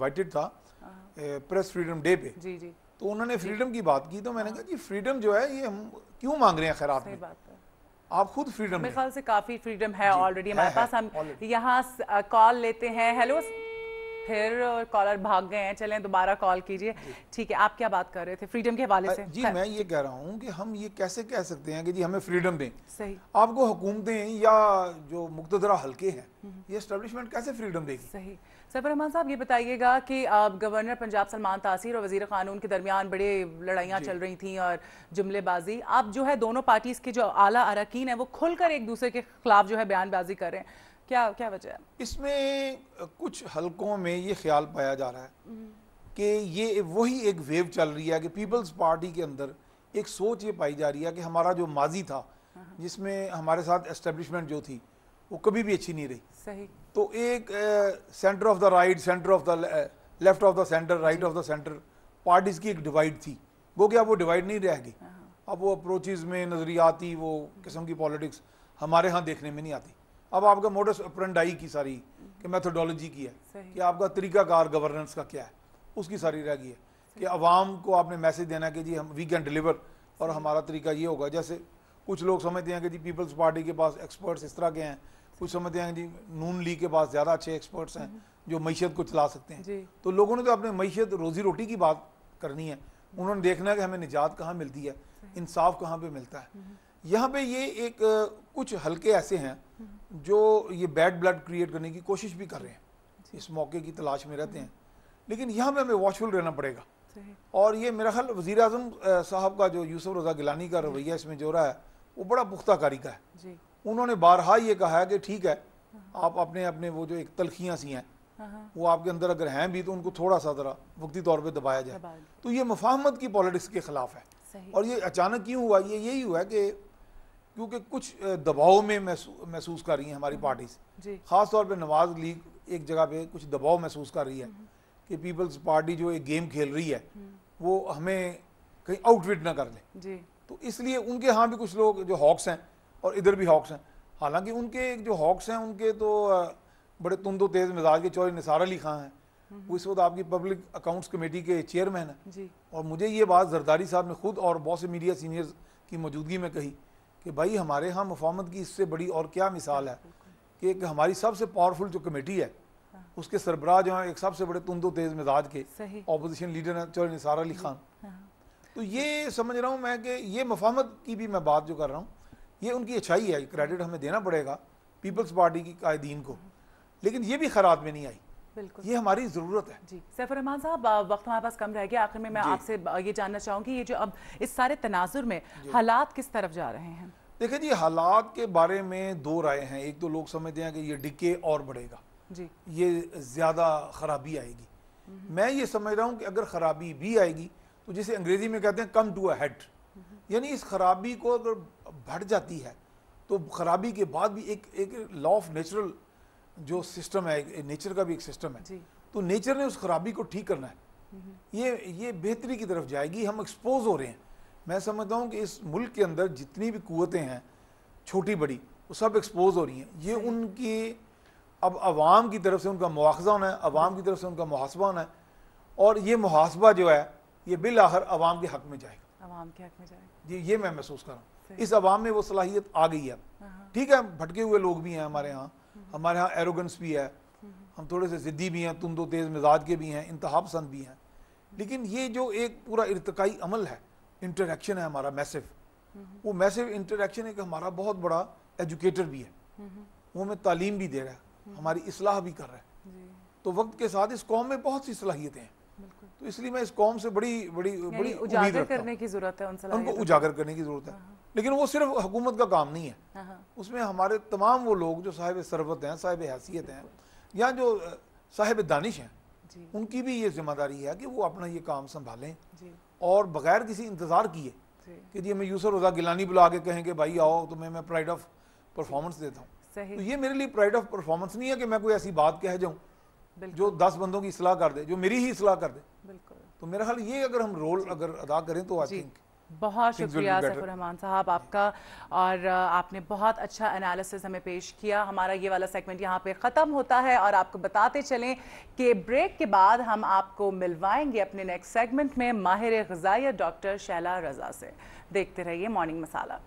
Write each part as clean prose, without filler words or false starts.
Invited था press freedom day पे, जी जी, तो उन्होंने फ्रीडम की बात की, तो मैंने कहा जी फ्रीडम जो है ये हम क्यों मांग रहे हैं खैरात में, बात है। आप खुद फ्रीडम मेरे दें। ख्याल से काफ़ी फ्रीडम है ऑलरेडी हमारे पास। हम already। यहाँ कॉल लेते हैं। हेलो, फिर कॉलर भाग गए हैं, चलें दोबारा कॉल कीजिए। ठीक है, आप क्या बात कर रहे थे फ्रीडम के हवाले से? जी मैं ये कह रहा हूँ कि हम ये कैसे कह सकते हैं कि जी हमें फ्रीडम दें। सही, आपको हुकूमतें या जो मुक़तदरा हल्के हैं ये एस्टेब्लिशमेंट कैसे फ्रीडम देगी? सही। सैफुर रहमान साहब ये बताइएगा कि गवर्नर पंजाब सलमान तासीर और वज़ीर क़ानून के दरमियान बड़े लड़ाइयाँ चल रही थी और जुमलेबाजी, आप जो है दोनों पार्टीज़ के जो आला अरकान है वो खुलकर एक दूसरे के खिलाफ जो है बयानबाजी कर रहे हैं, क्या क्या वजह है? इसमें कुछ हलकों में ये ख्याल पाया जा रहा है कि ये वही एक वेव चल रही है कि पीपल्स पार्टी के अंदर एक सोच ये पाई जा रही है कि हमारा जो माजी था जिसमें हमारे साथ एस्टेब्लिशमेंट जो थी वो कभी भी अच्छी नहीं रही। सही। तो एक centre of the right, centre of the left of the centre, right of the centre parties की एक डिवाइड थी, वो क्या वो डिवाइड नहीं रहेगी। अब वो अप्रोचेज में नज़रियाती वो किस्म की पॉलिटिक्स हमारे यहाँ देखने में नहीं आती। अब आपका मोडस ऑपरेंडाई की सारी कि मेथोडोलॉजी की है कि आपका तरीकाकार गवर्नेंस का क्या है, उसकी सारी रह गई है कि अवाम को आपने मैसेज देना है कि जी हम वी कैन डिलीवर और हमारा तरीका ये होगा। जैसे कुछ लोग समझते हैं कि जी पीपल्स पार्टी के पास एक्सपर्ट्स इस तरह के हैं, कुछ समझते हैं जी नून लीग के पास ज़्यादा अच्छे एक्सपर्ट्स हैं जो मईशत को चला सकते हैं। तो लोगों ने तो अपने मईशत रोज़ी रोटी की बात करनी है, उन्होंने देखना है कि हमें निजात कहाँ मिलती है, इंसाफ कहाँ पे मिलता है। यहाँ पे ये एक कुछ हल्के ऐसे हैं जो ये बैड ब्लड क्रिएट करने की कोशिश भी कर रहे हैं, इस मौके की तलाश में रहते हैं, लेकिन यहाँ पे हमें वॉचफुल रहना पड़ेगा। और ये मेरा ख्याल वज़ीर आज़म साहब का जो यूसुफ रज़ा गिलानी का रवैया इसमें जो रहा है वो बड़ा पुख्ता कारी का है। उन्होंने बारहा ये कहा है कि ठीक है आप अपने अपने वो जो एक तलखियाँ सी हैं वो आपके अंदर अगर हैं भी तो उनको थोड़ा सा ज़रा वक्ती तौर पे दबाया जाए। तो ये मुफाहमत की पॉलिटिक्स के ख़िलाफ़ है। और ये अचानक क्यों हुआ, ये यही हुआ कि क्योंकि कुछ दबाव में महसूस कर रही हैं हमारी पार्टीज, ख़ास तौर पे नवाज लीग एक जगह पे कुछ दबाव महसूस कर रही है कि पीपल्स पार्टी जो एक गेम खेल रही है वो हमें कहीं आउटविट ना कर ले। तो इसलिए उनके यहाँ भी कुछ लोग जो हॉक्स हैं और इधर भी हॉक्स हैं, हालांकि उनके जो हॉक्स हैं उनके तो बड़े तुंदो तेज़ मिजाज के चौधरी निसार अली खां हैं, वो इस वक्त आपकी पब्लिक अकाउंट्स कमेटी के चेयरमैन हैं। और मुझे ये बात जरदारी साहब ने खुद और बहुत से मीडिया सीनियर्स की मौजूदगी में कही कि भाई हमारे यहाँ मुफाहमत की इससे बड़ी और क्या मिसाल है कि एक हमारी सबसे पावरफुल जो कमेटी है उसके सरबराह जो है एक सबसे बड़े तुंदो तेज़ मिजाज के ऑपोजिशन लीडर हैं चौधरी निसार अली खान। तो ये समझ रहा हूँ मैं कि ये मुफाहमत की भी मैं बात जो कर रहा हूँ ये उनकी अच्छाई है, क्रेडिट हमें देना पड़ेगा पीपल्स पार्टी की कायदीन को, लेकिन ये भी खरात में नहीं आई, ये हमारी ज़रूरत है। जी सैफुर रहमान साहब, वक्त हमारे पास कम रह गया, आखिर में मैं आपसे ये जानना चाहूँगी ये जो अब इस सारे तनाजुर में हालात किस तरफ जा रहे हैं? देखिए जी हालात के बारे में दो राय हैं। एक तो लोग समझते हैं कि ये डिके और बढ़ेगा जी, ये ज़्यादा ख़राबी आएगी। मैं ये समझ रहा हूँ कि अगर ख़राबी भी आएगी तो जिसे अंग्रेज़ी में कहते हैं कम टू अ हेड, यानी इस खराबी को अगर बढ़ जाती है तो खराबी के बाद भी एक लॉ ऑफ नेचुरल जो सिस्टम है, नेचर का भी एक सिस्टम है, तो नेचर ने उस खराबी को ठीक करना है, ये बेहतरी की तरफ जाएगी। हम एक्सपोज हो रहे हैं, मैं समझता हूँ कि इस मुल्क के अंदर जितनी भी कुव्वतें हैं छोटी बड़ी वो सब एक्सपोज हो रही हैं। ये उनकी अब आवाम की तरफ से उनका मुआखजा होना है, आवाम की तरफ से उनका मुहासबा होना है, और ये मुहासबा जो है ये बिल आखिर आवाम के हक में जाएगा, आवाम के हक में जाएगा जी, ये मैं महसूस कर रहा हूँ। इस आवाम में वो सलाहियत आ गई है। ठीक है भटके हुए लोग भी हैं हमारे यहाँ एरोगेंस भी है, हम थोड़े से ज़िद्दी भी हैं, तुंदो तेज़ मिजाज के भी हैं, इंतहा पसंद भी हैं, लेकिन ये जो एक पूरा इर्तिकाई अमल है, इंटरेक्शन है हमारा मैसिव, वो मैसिव इंटरेक्शन है कि हमारा बहुत बड़ा एजुकेटर भी है, वो हमें तालीम भी दे रहा है, हमारी इस्लाह भी कर रहा है। तो वक्त के साथ इस कौम में बहुत सी सलाहियतें हैं, तो इसलिए मैं इस कौम से बड़ी बड़ी बड़ी उजागर करने की जरूरत है, उनको उजागर करने की जरूरत है। लेकिन वो सिर्फ हुकूमत का काम नहीं है, उसमें हमारे तमाम वो लोग जो साहिब सरवत हैं, साहिब हैसियत हैं, या जो साहिब दानिश हैं, उनकी भी ये जिम्मेदारी है कि वो अपना ये काम संभालें और बगैर किसी इंतज़ार किए कि जी हमें यूसुफ रज़ा गिलानी बुला के कहें कि भाई आओ तुम्हें मैं प्राइड ऑफ परफॉर्मेंस देता हूँ। तो ये मेरे लिए प्राइड ऑफ परफॉर्मेंस नहीं है कि मैं कोई ऐसी बात कह जाऊँ जो 10 बंदों की इस्लाह कर दे, जो मेरी ही इस्लाह कर दे। तो मेरा ख्याल ये अगर हम रोल अगर अदा करें तो आई थिंक बहुत शुक्रिया सफर रहमान साहब आपका, और आपने बहुत अच्छा एनालिसिस हमें पेश किया। हमारा ये वाला सेगमेंट यहाँ पे ख़त्म होता है और आपको बताते चलें कि ब्रेक के बाद हम आपको मिलवाएंगे अपने नेक्स्ट सेगमेंट में माहिर ग़िज़ाइयत डॉक्टर शैला रज़ा से। देखते रहिए मॉर्निंग मसाला।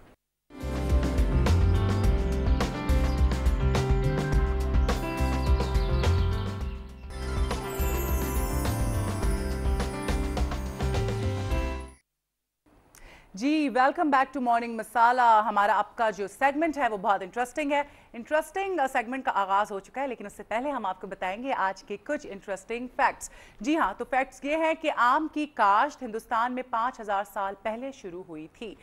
जी welcome back to morning masala. हमारा आपका जो सेगमेंट है वो बहुत इंटरेस्टिंग है। इंटरेस्टिंग सेगमेंट का आगाज़ हो चुका है, लेकिन उससे पहले हम आपको बताएंगे आज के कुछ इंटरेस्टिंग फैक्ट्स। जी हाँ, तो फैक्ट्स ये हैं कि आम की काश्त हिंदुस्तान में 5000 साल पहले शुरू हुई थी।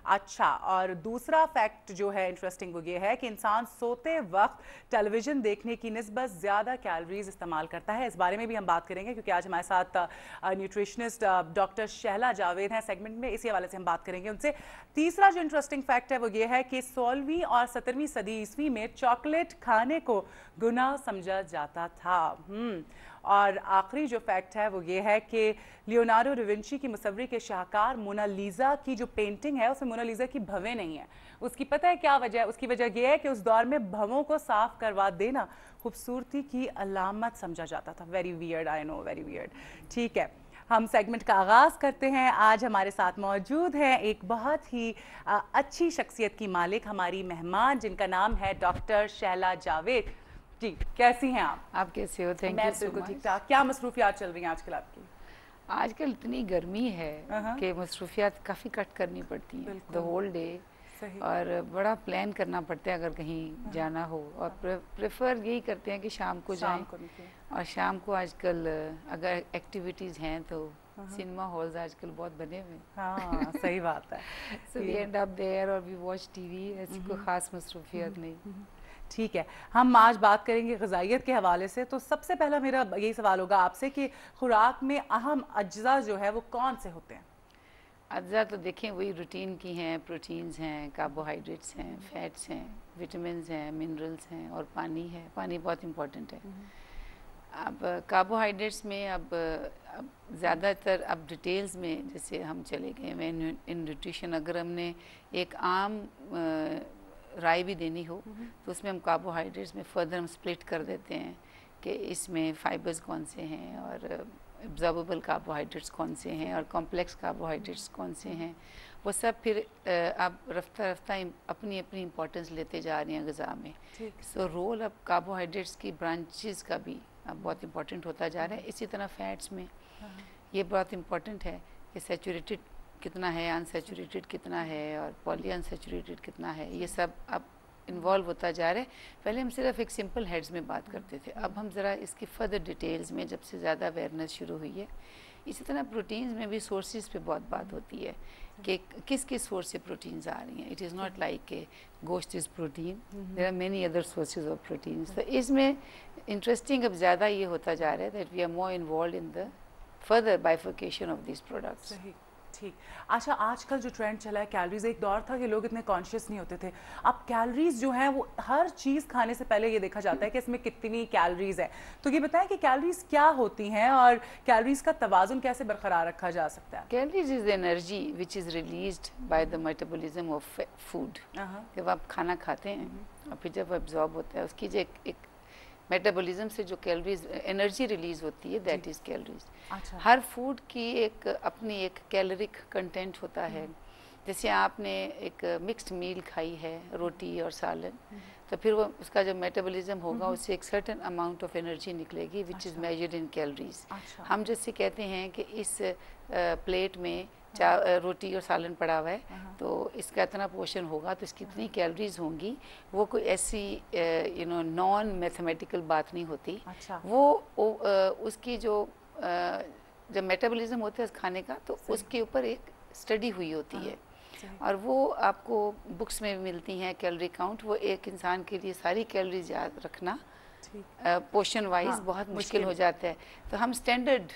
अच्छा, और दूसरा फैक्ट जो है इंटरेस्टिंग वो ये है कि इंसान सोते वक्त टेलीविज़न देखने की निस्बत ज़्यादा कैलोरीज इस्तेमाल करता है। इस बारे में भी हम बात करेंगे क्योंकि आज हमारे साथ न्यूट्रिशनिस्ट डॉक्टर शहला जावेद हैं सेगमेंट में, इसी हवाले से हम बात करेंगे उनसे। तीसरा जो इंटरेस्टिंग फैक्ट है वो ये है कि 16वीं और 17वीं सदी ईस्वी में चॉकलेट खाने को गुनाह समझा जाता था। और आखिरी जो फैक्ट है वो ये है कि लियोनार्डो दा विंची की मुसव्वरी के शाहकार मोनालिसा की जो पेंटिंग है उसमें मोनालिसा की भवें नहीं है। उसकी पता है क्या वजह है? उसकी वजह यह है कि उस दौर में भवों को साफ करवा देना खूबसूरती की अलामत समझा जाता था। Very weird, I know, very weird. ठीक है, हम सेगमेंट का आगाज़ करते हैं। आज हमारे साथ मौजूद हैं एक बहुत ही अच्छी शख्सियत की मालिक, हमारी मेहमान, जिनका नाम है डॉक्टर शैला जावेद। जी कैसी हैं आप? आप कैसे हो? Thank you. मैं बिल्कुल ठीक ठाक। क्या मसरूफियात चल रही हैं आजकल आपकी? आजकल इतनी गर्मी है कि मसरूफियात काफ़ी कट करनी पड़ती हैं द होल डे, और बड़ा प्लान करना पड़ता है अगर कहीं जाना हो, और प्रेफर यही करते हैं कि शाम को जाएं। और शाम को आजकल अगर एक्टिविटीज़ हैं तो सिनेमा हॉल्स आजकल बहुत बने हुए हैं। हाँ सही बात है। So we end up there और वी वॉच टीवी। ऐसी कोई ख़ास मसरूफियत नहीं। ठीक है, हम आज बात करेंगे ग़िज़ाइयत के हवाले से। तो सबसे पहला मेरा यही सवाल होगा आपसे कि खुराक में अहम अज्जा जो है वो कौन से होते हैं? अज्जा तो देखें वही रूटीन की हैं, प्रोटीन्स हैं, कार्बोहाइड्रेट्स हैं, फैट्स हैं, विटामिन्स हैं, मिनरल्स हैं और पानी है। पानी बहुत इम्पॉर्टेंट है। अब कार्बोहाइड्रेट्स में अब ज़्यादातर अब डिटेल्स में जैसे हम चले गए हैं इन न्यूट्रिशन, अगर हमने एक आम राय भी देनी हो तो उसमें हम कार्बोहाइड्रेट्स में फर्दर हम स्प्लिट कर देते हैं कि इसमें फाइबर्स कौन से हैं और एब्जॉर्बेबल कार्बोहाइड्रेट्स कौन से हैं और कॉम्प्लेक्स कार्बोहाइड्रेट्स कौन से हैं। वो सब फिर अब रफ्ता रफ्ता अपनी अपनी इम्पोर्टेंस लेते जा रही हैं ग़िज़ा में। सो रोल अब कार्बोहाइड्रेट्स की ब्रांचेस का भी अब बहुत इम्पोर्टेंट होता जा रहा है। इसी तरह फैट्स में ये बहुत इम्पोर्टेंट है कि सैचुरेटेड कितना है, अनसैचुरेटेड कितना है और पॉली अनसैचुरेटेड कितना है। ये सब अब इन्वॉल्व होता जा रहा है। पहले हम सिर्फ एक सिंपल हेड्स में बात करते थे, अब हम ज़रा इसकी फर्दर डिटेल्स में जब से ज़्यादा अवेयरनेस शुरू हुई है। इसी तरह प्रोटीन्स में भी सोर्सेज पे बहुत बात होती है कि किस किस सोर्स से प्रोटीन्स आ रही हैं। इट इज़ नॉट लाइक के gosht is protein, there are many other sources of proteins. तो इसमें इंटरेस्टिंग अब ज़्यादा ये होता जा रहा है that we are more involve in the further bifurcation of this products. ठीक। अच्छा, आजकल जो ट्रेंड चला है कैलोरीज, एक दौर था कि लोग इतने कॉन्शियस नहीं होते थे। अब कैलोरीज जो हैं वो हर चीज़ खाने से पहले ये देखा जाता है कि इसमें कितनी कैलोरीज है। तो ये बताएं कि कैलोरीज क्या होती हैं और कैलोरीज का तवाज़ुन कैसे बरकरार रखा जा सकता है? Calories is energy which is released by the metabolism of food. जब आप खाना खाते हैं और फिर जब एब्जॉर्ब होता है उसकी जो एक मेटाबॉलिज्म से जो कैलोरीज एनर्जी रिलीज होती है दैट इज़ कैलोरीज। अच्छा। हर फूड की एक अपनी एक कैलोरिक कंटेंट होता है। जैसे आपने एक मिक्स्ड मील खाई है, रोटी और सालन, तो फिर वो उसका जो मेटाबॉलिज्म होगा उससे एक सर्टेन अमाउंट ऑफ एनर्जी निकलेगी which is measured in calories. हम जैसे कहते हैं कि इस प्लेट में रोटी और सालन पड़ा हुआ है तो इसका इतना पोर्शन होगा तो इसकी इतनी कैलोरीज होंगी। वो कोई ऐसी नॉन मैथमेटिकल बात नहीं होती। अच्छा। वो उसकी जो जब मेटाबॉलिज्म होता है खाने का तो उसके ऊपर एक स्टडी हुई होती है और वो आपको बुक्स में मिलती हैं कैलोरी काउंट। वो एक इंसान के लिए सारी कैलोरीज याद रखना पोर्शन वाइज बहुत मुश्किल हो जाता है। तो हम स्टैंडर्ड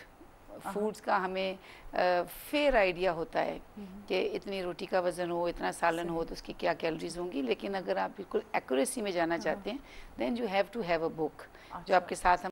फूड्स का हमें फेयर आइडिया होता है कि इतनी रोटी का वज़न हो, इतना सालन हो तो उसकी क्या कैलोरीज होंगी। लेकिन अगर आप बिल्कुल एक्यूरेसी में जाना चाहते हैं then you have to have a book जो आपके साथ